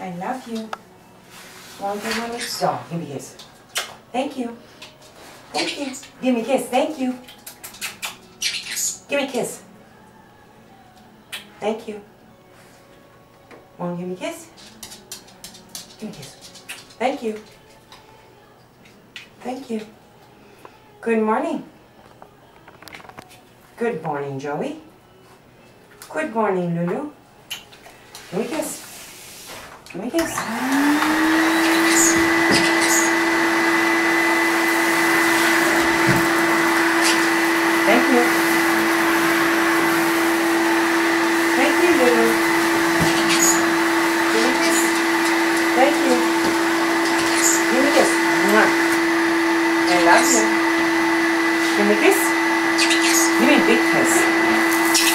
I love you. Well, give me a kiss. Oh, give me a kiss. Thank you. Thank you. Give me a kiss. Thank you. Give me a kiss. Thank you. Want to give me a kiss? Give me a kiss. Thank you. Thank you. Good morning. Good morning, Joey. Good morning, Lulu. Give me a kiss. Give me a kiss. Thank you. Thank you, Lulu. Give me a kiss. Thank you. Give me a kiss. Mwah. I love you. Give me a kiss. Give me a big kiss. Give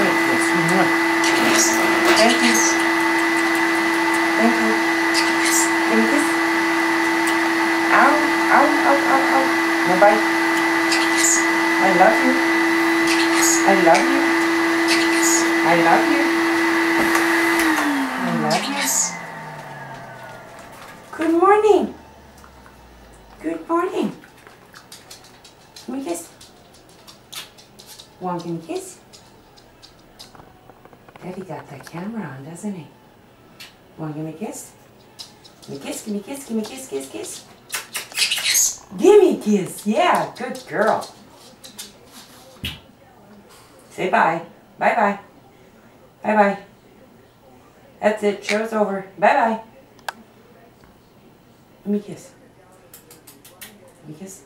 me a kiss. Mwah. Thank you. Thank you. Give me a kiss. Ow, ow, ow, ow, ow. No bite. I love you. I love you. I love you. I love you. Good morning. Good morning. Give me a kiss. Want to give me a kiss? Daddy got that camera on, doesn't he? Want to give me a kiss? Give me a kiss, give me a kiss, give me a kiss, kiss, kiss. Give me a kiss. Yeah, good girl. Say bye. Bye-bye. Bye-bye. That's it. Show's over. Bye-bye. Give me a kiss. Give me a kiss.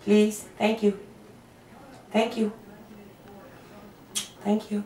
Please. Thank you. Thank you. Thank you.